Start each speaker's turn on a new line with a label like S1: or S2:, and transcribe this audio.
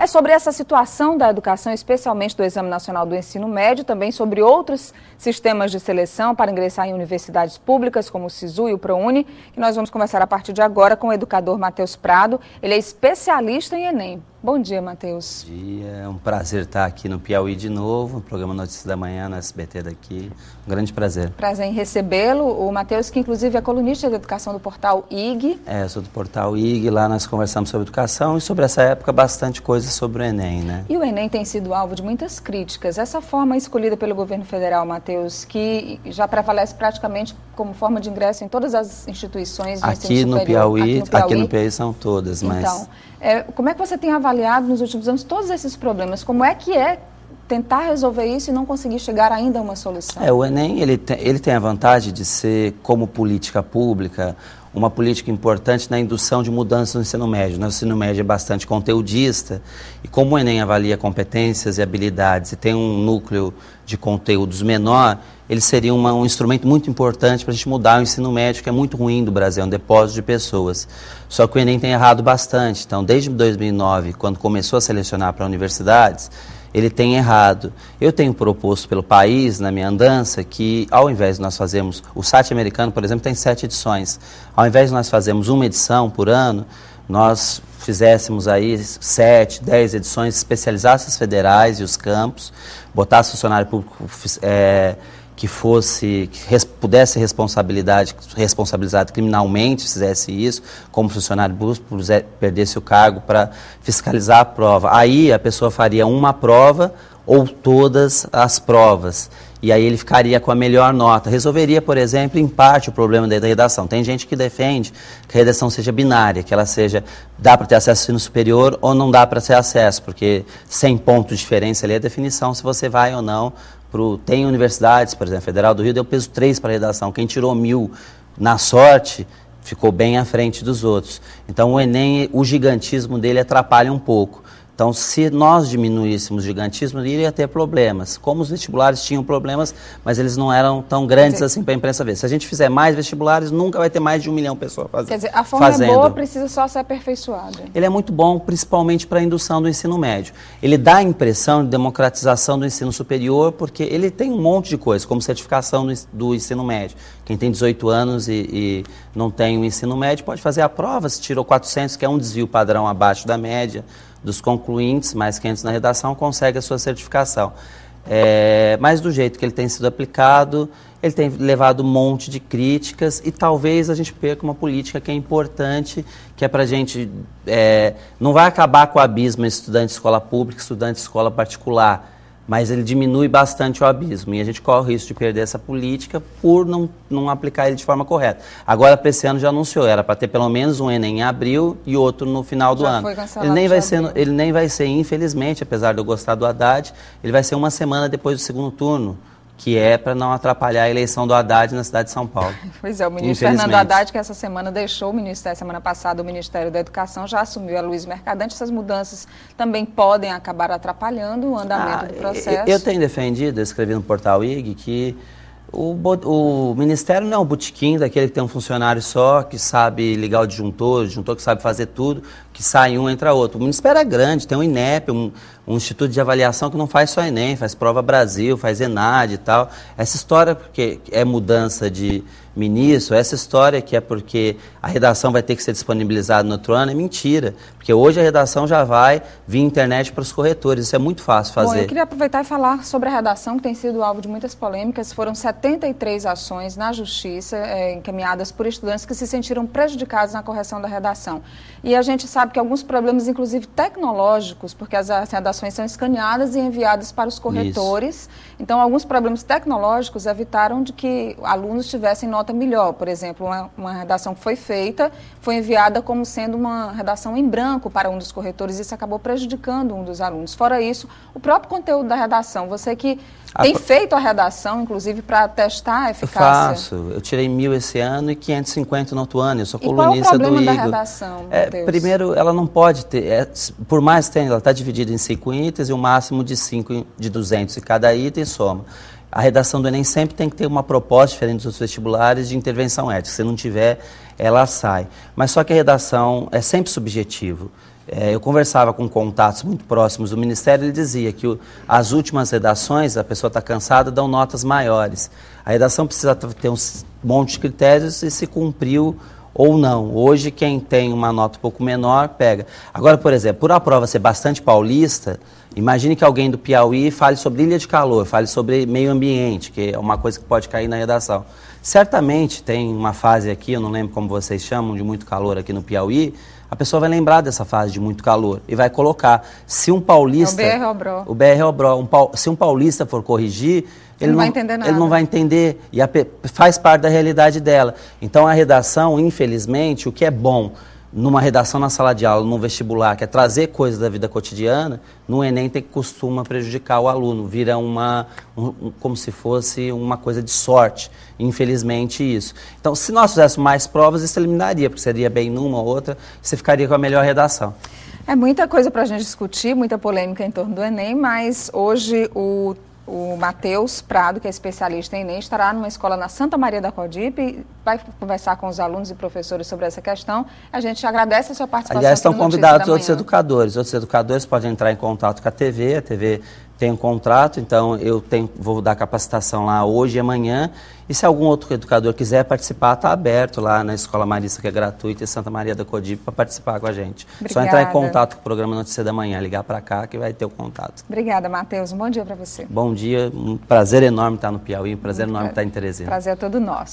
S1: É sobre essa situação da educação, especialmente do Exame Nacional do Ensino Médio, também sobre outros sistemas de seleção para ingressar em universidades públicas, como o SISU e o ProUni, que nós vamos conversar a partir de agora com o educador Matheus Prado. Ele é especialista em Enem. Bom dia, Matheus.
S2: Bom dia, é um prazer estar aqui no Piauí de novo, no programa Notícias da Manhã, no SBT daqui. Um grande prazer.
S1: Prazer em recebê-lo. O Matheus, que inclusive é colunista de educação do portal IG.
S2: Eu sou do portal IG, lá nós conversamos sobre educação e sobre essa época bastante coisa sobre o Enem, né?
S1: E o Enem tem sido alvo de muitas críticas. Essa forma escolhida pelo governo federal, Matheus, que já prevalece praticamente como forma de ingresso em todas as instituições de ensino superior.
S2: Aqui no Piauí são todas, mas...
S1: Então, como é que você tem avaliado nos últimos anos todos esses problemas? Como é que é tentar resolver isso e não conseguir chegar ainda a uma solução?
S2: O Enem ele tem a vantagem de ser, como política pública, uma política importante na indução de mudanças no ensino médio. O ensino médio é bastante conteudista e como o Enem avalia competências e habilidades e tem um núcleo de conteúdos menor, ele seria um instrumento muito importante para a gente mudar o ensino médio, que é muito ruim do Brasil, é um depósito de pessoas. Só que o Enem tem errado bastante. Então, desde 2009, quando começou a selecionar para universidades, ele tem errado. Eu tenho proposto pelo país, na minha andança, que ao invés de nós fazermos... O SAT americano, por exemplo, tem 7 edições. Ao invés de nós fazermos uma edição por ano, nós fizéssemos aí 7, 10 edições, especializassem as federais e os campos, botasse funcionário público que pudesse responsabilizado criminalmente, fizesse isso, como funcionário público, perdesse o cargo para fiscalizar a prova. Aí a pessoa faria uma prova ou todas as provas. E aí ele ficaria com a melhor nota. Resolveria, por exemplo, em parte o problema da redação. Tem gente que defende que a redação seja binária, que ela seja, dá para ter acesso ao ensino superior ou não dá para ter acesso, porque 100 pontos de diferença ali é a definição se você vai ou não. Tem universidades, por exemplo, a Federal do Rio deu peso 3 para a redação. Quem tirou 1000 na sorte ficou bem à frente dos outros. Então o Enem, o gigantismo dele atrapalha um pouco. Então, se nós diminuíssemos o gigantismo, iria ter problemas. Como os vestibulares tinham problemas, mas eles não eram tão grandes assim para a imprensa ver. Se a gente fizer mais vestibulares, nunca vai ter mais de 1 milhão de pessoas fazendo.
S1: Quer dizer, a forma é boa, precisa só ser aperfeiçoada. Ele
S2: é muito bom, principalmente para a indução do ensino médio. Ele dá a impressão de democratização do ensino superior, porque ele tem um monte de coisas, como certificação do ensino médio. Quem tem 18 anos e não tem o ensino médio pode fazer a prova, se tirou 400, que é um desvio padrão abaixo da média dos concluintes, mais 500 na redação, consegue a sua certificação. Mas do jeito que ele tem sido aplicado, ele tem levado um monte de críticas e talvez a gente perca uma política que é importante, que é para a gente... não vai acabar com o abismo entre estudante de escola pública e estudante de escola particular, mas ele diminui bastante o abismo e a gente corre o risco de perder essa política por não aplicar ele de forma correta. Agora, para esse ano já anunciou, era para ter pelo menos um Enem em abril e outro no final do ano. Ele nem vai ser, infelizmente, apesar de eu gostar do Haddad, ele vai ser uma semana depois do segundo turno, que é para não atrapalhar a eleição do Haddad na cidade de São Paulo.
S1: Pois é, o ministro Fernando Haddad, que essa semana deixou o ministério, semana passada, o Ministério da Educação, já assumiu a Luiz Mercadante. Essas mudanças também podem acabar atrapalhando o andamento do processo.
S2: Eu tenho defendido, eu escrevi no portal IG, que o Ministério não é um botequim daquele que tem um funcionário só, que sabe ligar o disjuntor que sabe fazer tudo, que sai um, entra outro. O Ministério é grande, tem um INEP, um instituto de avaliação que não faz só Enem, faz Prova Brasil, faz ENAD e tal. Essa história porque é mudança de ministro, essa história que é porque a redação vai ter que ser disponibilizada no outro ano, é mentira. Porque hoje a redação já vai via internet para os corretores, isso é muito fácil fazer.
S1: Bom, eu queria aproveitar e falar sobre a redação, que tem sido alvo de muitas polêmicas. Foram 73 ações na Justiça, encaminhadas por estudantes que se sentiram prejudicados na correção da redação. E a gente sabe que alguns problemas, inclusive tecnológicos, porque as redações são escaneadas e enviadas para os corretores. Isso. Então, alguns problemas tecnológicos evitaram de que alunos tivessem nota melhor. Por exemplo, uma redação que foi feita, foi enviada como sendo uma redação em branco para um dos corretores, e isso acabou prejudicando um dos alunos. Fora isso, o próprio conteúdo da redação, você que tem feito a redação, inclusive, para testar a eficácia?
S2: Faço. Eu tirei 1000 esse ano e 550 no outro ano. Eu sou colunista do IG.
S1: E qual é o problema da redação, Matheus?
S2: Primeiro, ela não pode ter, por mais que tenha, ela está dividida em 5 itens e um máximo de 5 de 200 e cada item soma. A redação do Enem sempre tem que ter uma proposta diferente dos outros vestibulares de intervenção ética. Se não tiver, ela sai. Mas só que a redação é sempre subjetivo. Eu conversava com contatos muito próximos do Ministério, ele dizia que as últimas redações, a pessoa está cansada, dão notas maiores. A redação precisa ter um monte de critérios e se cumpriu ou não. Hoje, quem tem uma nota um pouco menor, pega. Agora, por exemplo, por a prova ser bastante paulista, imagine que alguém do Piauí fale sobre ilha de calor, fale sobre meio ambiente, que é uma coisa que pode cair na redação. Certamente tem uma fase aqui, eu não lembro como vocês chamam, de muito calor aqui no Piauí, a pessoa vai lembrar dessa fase de muito calor e vai colocar. Se um paulista...
S1: É o BR-OBRO.
S2: O BR-OBRO. Se um paulista for corrigir, ele não vai entender nada. Ele não vai entender e faz parte da realidade dela. Então, a redação, infelizmente, o que é bom numa redação na sala de aula, num vestibular, que é trazer coisas da vida cotidiana, no Enem costuma prejudicar o aluno, vira como se fosse uma coisa de sorte, infelizmente isso. Então, se nós fizéssemos mais provas, isso eliminaria, porque seria bem numa ou outra, e você ficaria com a melhor redação.
S1: É muita coisa para a gente discutir, muita polêmica em torno do Enem, mas hoje o Matheus Prado, que é especialista em Enem, estará numa escola na Santa Maria da Codipe, vai conversar com os alunos e professores sobre essa questão. A gente agradece a sua participação.
S2: Aliás, estão convidados outros educadores. Outros educadores podem entrar em contato com a TV tem um contrato, então vou dar capacitação lá hoje e amanhã. E se algum outro educador quiser participar, está aberto lá na Escola Marista, que é gratuita, em Santa Maria da Codipe, para participar com a gente.
S1: Obrigada.
S2: Só entrar em contato com o programa Notícia da Manhã, ligar para cá que vai ter o contato.
S1: Obrigada, Matheus. Um bom dia para você.
S2: Bom dia, um prazer enorme estar no Piauí, um prazer enorme estar em Teresina.
S1: Prazer é todo nosso.